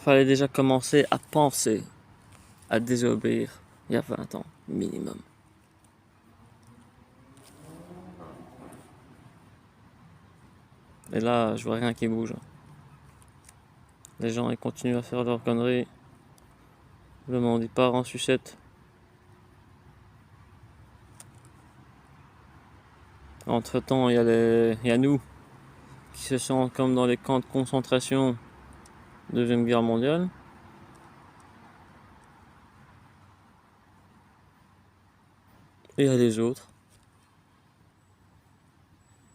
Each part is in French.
Fallait déjà commencer à penser à désobéir il y a 20 ans minimum. Et là, je vois rien qui bouge. Les gens, ils continuent à faire leurs conneries. Le monde, il part en sucette. Entre-temps, il y a nous qui se sentent comme dans les camps de concentration Deuxième Guerre mondiale. Et il y a les autres.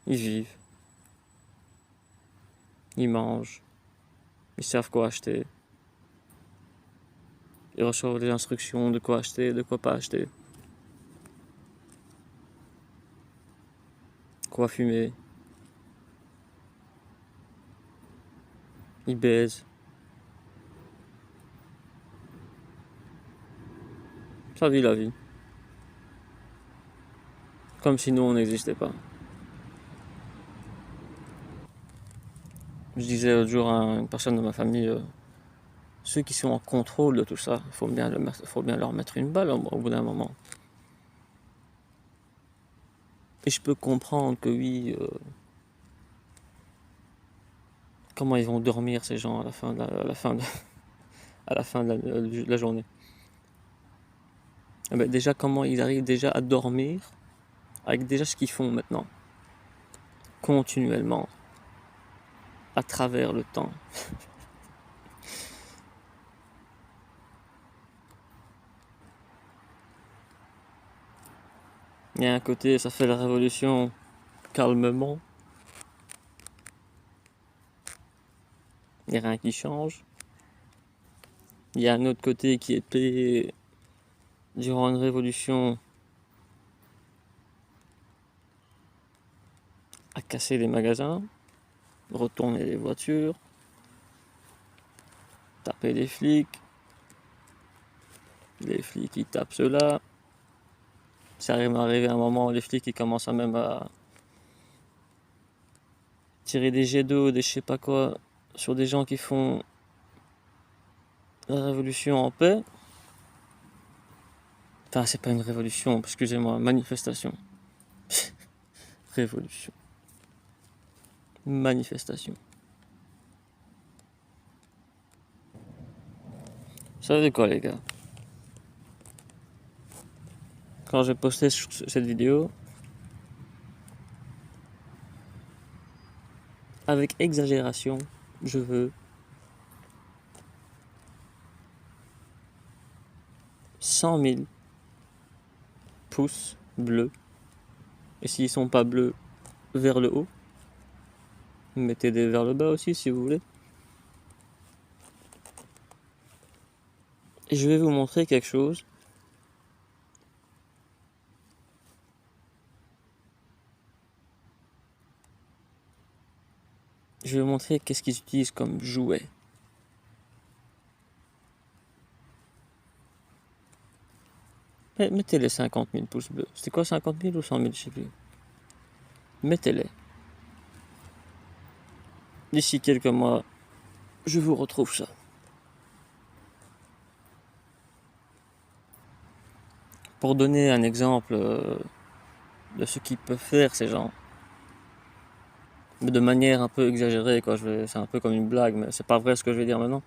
Ils vivent. Ils mangent. Ils savent quoi acheter. Ils reçoivent des instructions de quoi acheter, de quoi pas acheter. Quoi fumer. Ils baisent. Ça vit la vie. Comme si nous, on n'existait pas. Je disais l'autre jour à une personne de ma famille, ceux qui sont en contrôle de tout ça, il faut bien leur mettre une balle au bout d'un moment. Et je peux comprendre que oui, comment ils vont dormir ces gens à la fin de la journée. Eh ben, déjà comment ils arrivent déjà à dormir avec déjà ce qu'ils font maintenant, continuellement, à travers le temps. Il y a un côté, ça fait la révolution calmement. Il n'y a rien qui change. Il y a un autre côté qui est payé durant une révolution à casser les magasins, retourner les voitures, taper les flics ils tapent ceux-là. Ça arrive à arriver à un moment où les flics ils commencent à même à tirer des jets d'eau, des je sais pas quoi, sur des gens qui font la révolution en paix. Enfin, c'est pas une révolution, excusez-moi, manifestation. Révolution. Manifestation. Vous savez quoi, les gars? Quand j'ai posté cette vidéo, avec exagération, je veux 100 000 pouces bleus. Et s'ils sont pas bleus, vers le haut. Mettez des vers le bas aussi si vous voulez. Et je vais vous montrer quelque chose. Je vais vous montrer qu'est-ce qu'ils utilisent comme jouet. Mettez les 50 000 pouces bleus. C'était quoi 50 000 ou 100 000, je sais plus. Mettez-les. D'ici quelques mois, je vous retrouve ça. Pour donner un exemple de ce qu'ils peuvent faire ces gens. Mais de manière un peu exagérée, quoi. C'est un peu comme une blague, mais c'est pas vrai ce que je vais dire maintenant.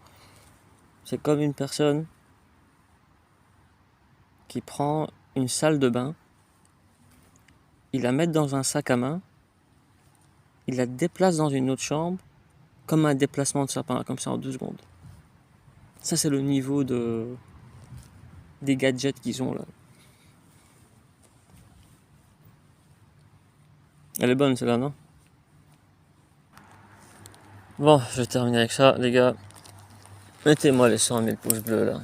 C'est comme une personne qui prend une salle de bain, il la met dans un sac à main, il la déplace dans une autre chambre, comme un déplacement de sapin, comme ça en 2 secondes. Ça, c'est le niveau des gadgets qu'ils ont là. Elle est bonne celle-là, non? Bon, je vais terminer avec ça, les gars. Mettez-moi les 100 000 pouces bleus là.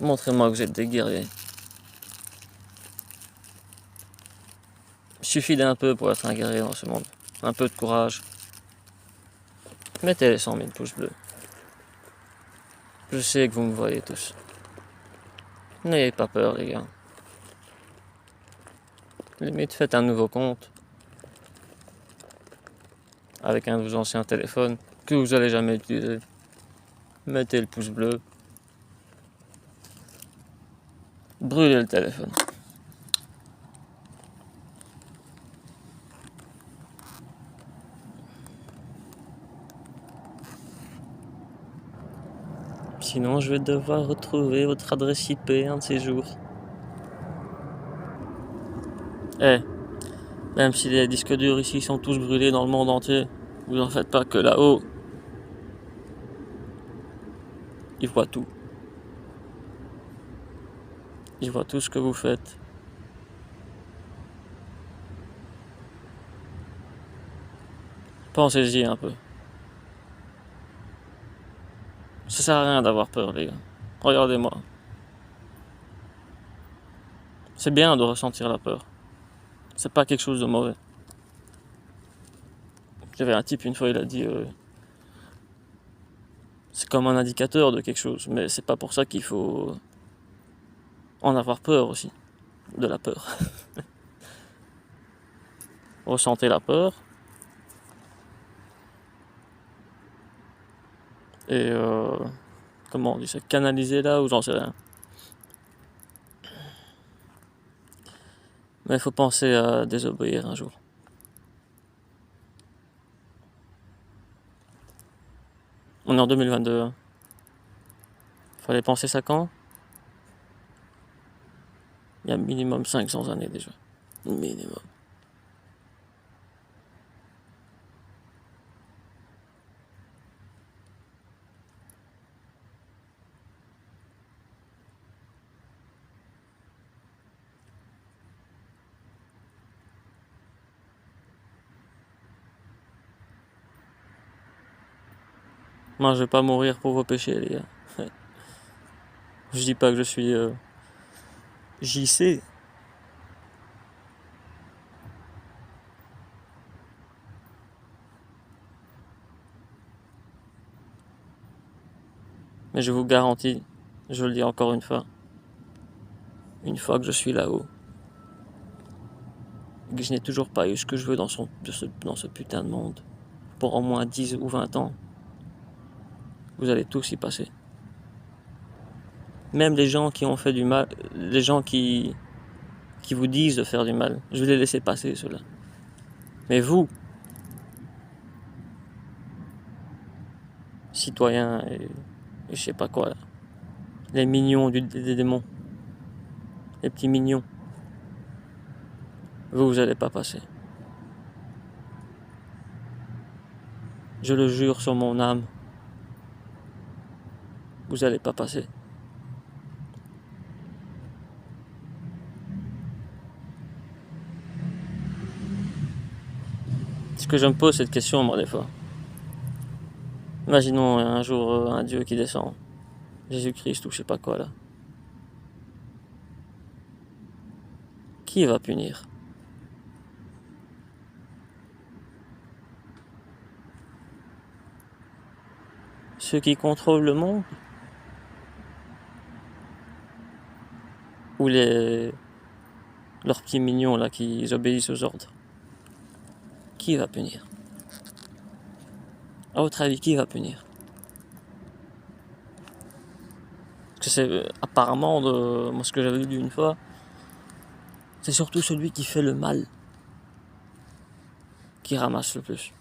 Montrez-moi que vous êtes des guerriers. Il suffit d'un peu pour être un guerrier dans ce monde. Un peu de courage. Mettez les 100 000 pouces bleus. Je sais que vous me voyez tous. N'ayez pas peur, les gars. Limite, faites un nouveau compte. Avec un de vos anciens téléphones que vous n'allez jamais utiliser. mettez le pouce bleu, brûlez le téléphone. Sinon, je vais devoir retrouver votre adresse IP un de ces jours. Même si les disques durs ici sont tous brûlés dans le monde entier, vous en faites pas que là-haut, ils voient tout. Ils voient tout ce que vous faites. Pensez-y un peu. Ça sert à rien d'avoir peur, les gars. Regardez-moi. C'est bien de ressentir la peur. C'est pas quelque chose de mauvais. J'avais un type une fois, il a dit c'est comme un indicateur de quelque chose, mais c'est pas pour ça qu'il faut en avoir peur aussi. De la peur. Ressentez la peur. Et comment on dit ça, canalisez-la ou j'en sais rien. Mais il faut penser à désobéir un jour. On est en 2022. Hein. Fallait penser ça quand? Il y a minimum 500 années déjà. Minimum. Moi, je vais pas mourir pour vos péchés, les gars. Je dis pas que je suis JC. Mais je vous garantis, je le dis encore une fois que je suis là-haut, que je n'ai toujours pas eu ce que je veux dans ce putain de monde, pour au moins 10 ou 20 ans, vous allez tous y passer. Même les gens qui ont fait du mal, les gens qui vous disent de faire du mal, je vais les laisser passer, ceux-là. Mais vous, citoyens et je sais pas quoi, là, les mignons des démons, les petits mignons, vous allez pas passer. Je le jure sur mon âme, vous allez pas passer. Parce que je me pose cette question, moi, des fois. Imaginons un jour un Dieu qui descend, Jésus-Christ ou je sais pas quoi, là. Qui va punir? Ceux qui contrôlent le monde? Ou leurs petits mignons, là, qui obéissent aux ordres? Qui va punir? À votre avis, qui va punir? Parce que c'est apparemment, moi, ce que j'avais lu une fois, c'est surtout celui qui fait le mal qui ramasse le plus.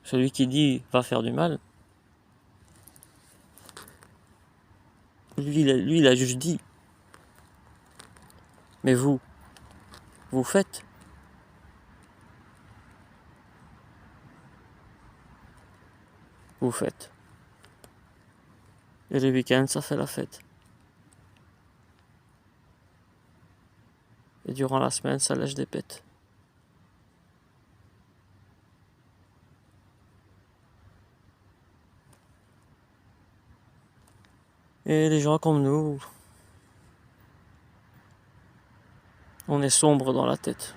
Celui qui dit va faire du mal, lui il a juste dit. Mais vous faites. Vous faites. Et le week-end, ça fait la fête. Et durant la semaine, ça lâche des pètes. Et les gens comme nous, on est sombre dans la tête.